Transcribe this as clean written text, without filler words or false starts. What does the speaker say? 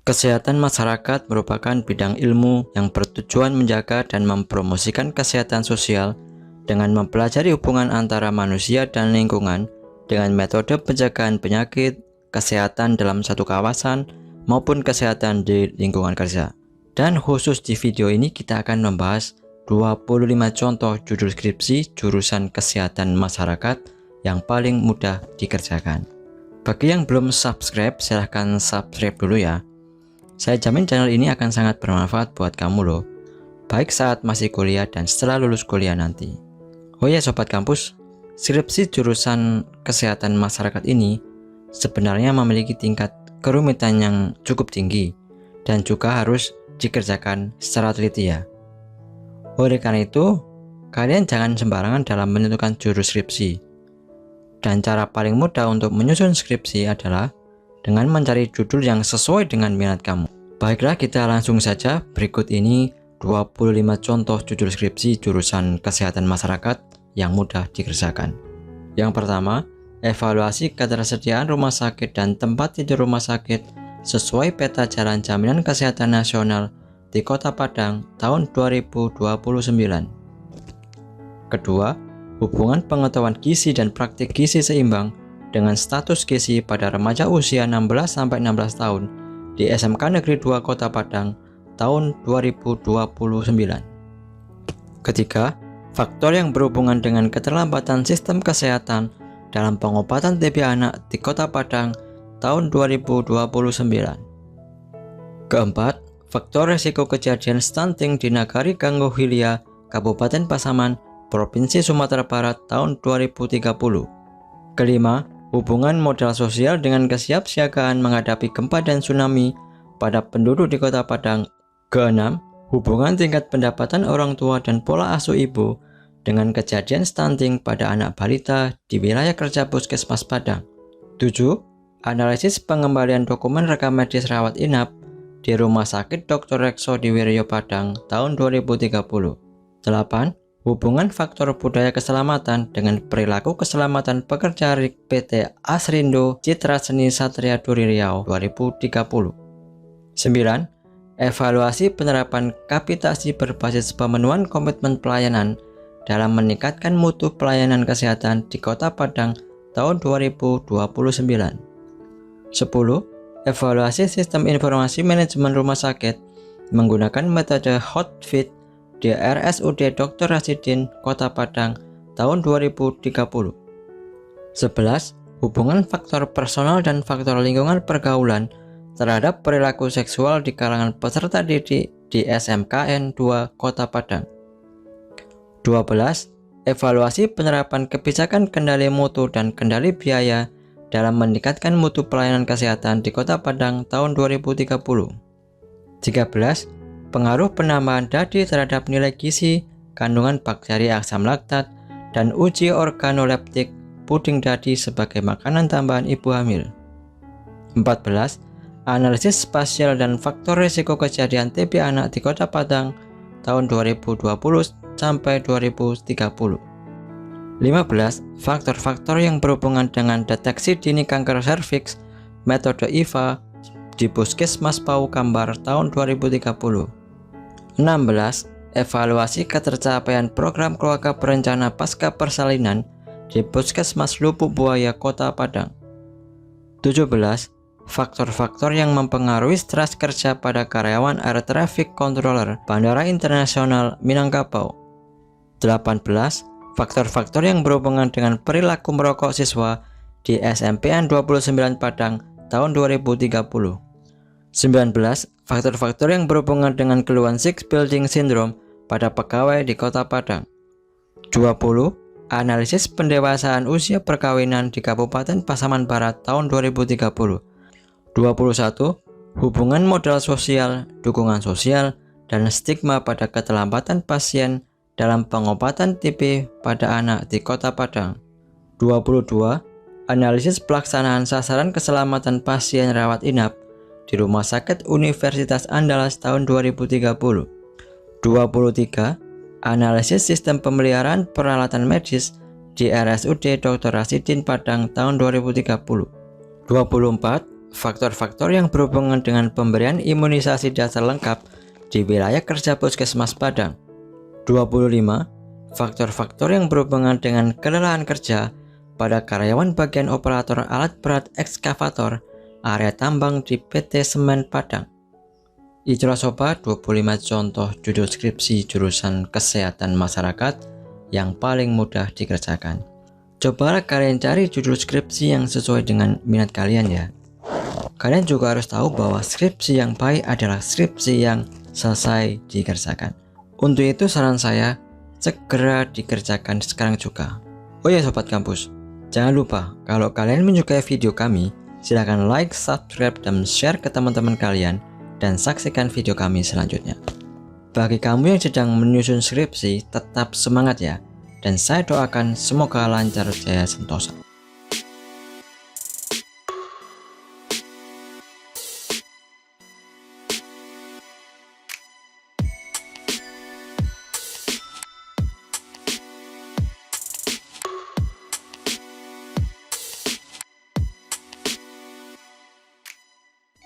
Kesehatan masyarakat merupakan bidang ilmu yang bertujuan menjaga dan mempromosikan kesehatan sosial dengan mempelajari hubungan antara manusia dan lingkungan dengan metode pencegahan penyakit, kesehatan dalam satu kawasan, maupun kesehatan di lingkungan kerja. Dan khusus di video ini kita akan membahas 25 contoh judul skripsi jurusan kesehatan masyarakat yang paling mudah dikerjakan. Bagi yang belum subscribe, silahkan subscribe dulu ya. Saya jamin channel ini akan sangat bermanfaat buat kamu loh, baik saat masih kuliah dan setelah lulus kuliah nanti. Oh ya Sobat Kampus, skripsi jurusan kesehatan masyarakat ini sebenarnya memiliki tingkat kerumitan yang cukup tinggi dan juga harus dikerjakan secara teliti ya. Oleh karena itu, kalian jangan sembarangan dalam menentukan judul skripsi. Dan cara paling mudah untuk menyusun skripsi adalah dengan mencari judul yang sesuai dengan minat kamu. Baiklah, kita langsung saja. Berikut ini 25 contoh judul skripsi jurusan kesehatan masyarakat yang mudah dikerjakan. Yang pertama, evaluasi ketersediaan rumah sakit dan tempat tidur rumah sakit sesuai peta jalan jaminan kesehatan nasional di Kota Padang tahun 2029. Kedua, hubungan pengetahuan gizi dan praktik gizi seimbang dengan status gizi pada remaja usia 16-16 tahun di SMK Negeri 2 Kota Padang tahun 2029. Ketiga, faktor yang berhubungan dengan keterlambatan sistem kesehatan dalam pengobatan TB anak di Kota Padang tahun 2029. Keempat, faktor resiko kejadian stunting di Nagari Ganggo Hilia, Kabupaten Pasaman, Provinsi Sumatera Barat tahun 2030. Kelima, hubungan modal sosial dengan kesiapsiagaan menghadapi gempa dan tsunami pada penduduk di Kota Padang. Keenam, hubungan tingkat pendapatan orang tua dan pola asuh ibu dengan kejadian stunting pada anak balita di wilayah kerja Puskesmas Padang. 7. Analisis pengembalian dokumen rekam medis rawat inap di Rumah Sakit Dr. Rekso di Wiryo Padang tahun 2030. 8. Hubungan faktor budaya keselamatan dengan perilaku keselamatan pekerja PT Asrindo Citra Seni Satria Duri Riau 2030. 9. Evaluasi penerapan kapitasi berbasis pemenuhan komitmen pelayanan dalam meningkatkan mutu pelayanan kesehatan di Kota Padang tahun 2029. 10. Evaluasi sistem informasi manajemen rumah sakit menggunakan metode HOTFIT di RSUD Dr. Rasidin Kota Padang tahun 2030. 11. Hubungan faktor personal dan faktor lingkungan pergaulan terhadap perilaku seksual di kalangan peserta didik di SMKN 2 Kota Padang. 12. Evaluasi penerapan kebijakan kendali mutu dan kendali biaya dalam meningkatkan mutu pelayanan kesehatan di Kota Padang tahun 2030. 13. Pengaruh penambahan dadi terhadap nilai gizi, kandungan bakteri asam laktat, dan uji organoleptik puding dadi sebagai makanan tambahan ibu hamil. 14. Analisis spasial dan faktor risiko kejadian TB anak di Kota Padang tahun 2020 sampai 2030. 15. Faktor-faktor yang berhubungan dengan deteksi dini kanker serviks metode IVA di Puskesmas Pau Kambar tahun 2030. 16. Evaluasi ketercapaian program keluarga berencana pasca persalinan di Puskesmas Lubuk Buaya Kota Padang. 17. Faktor-faktor yang mempengaruhi stres kerja pada karyawan Air Traffic Controller Bandara Internasional Minangkabau. 18. Faktor-faktor yang berhubungan dengan perilaku merokok siswa di SMPN 29 Padang tahun 2030. 19. Faktor-faktor yang berhubungan dengan keluhan Six Building Syndrome pada pegawai di Kota Padang. 20. Analisis pendewasaan usia perkawinan di Kabupaten Pasaman Barat tahun 2030. 21. Hubungan modal sosial, dukungan sosial, dan stigma pada keterlambatan pasien dalam pengobatan TB pada anak di Kota Padang. 22. Analisis pelaksanaan sasaran keselamatan pasien rawat inap di Rumah Sakit Universitas Andalas tahun 2030. 23. Analisis sistem pemeliharaan peralatan medis di RSUD Dr. Rasidin Padang tahun 2030. 24. faktor-faktor yang berhubungan dengan pemberian imunisasi dasar lengkap di wilayah kerja Puskesmas Padang. 25. Faktor-faktor yang berhubungan dengan kelelahan kerja pada karyawan bagian operator alat berat ekskavator area tambang di PT Semen Padang. Itulah sobat 25 contoh judul skripsi jurusan kesehatan masyarakat yang paling mudah dikerjakan. Cobalah kalian cari judul skripsi yang sesuai dengan minat kalian ya. Kalian juga harus tahu bahwa skripsi yang baik adalah skripsi yang selesai dikerjakan. Untuk itu saran saya, segera dikerjakan sekarang juga. Oh ya sobat kampus, jangan lupa kalau kalian menyukai video kami, silahkan like, subscribe, dan share ke teman-teman kalian, dan saksikan video kami selanjutnya. Bagi kamu yang sedang menyusun skripsi, tetap semangat ya, dan saya doakan semoga lancar jaya sentosa.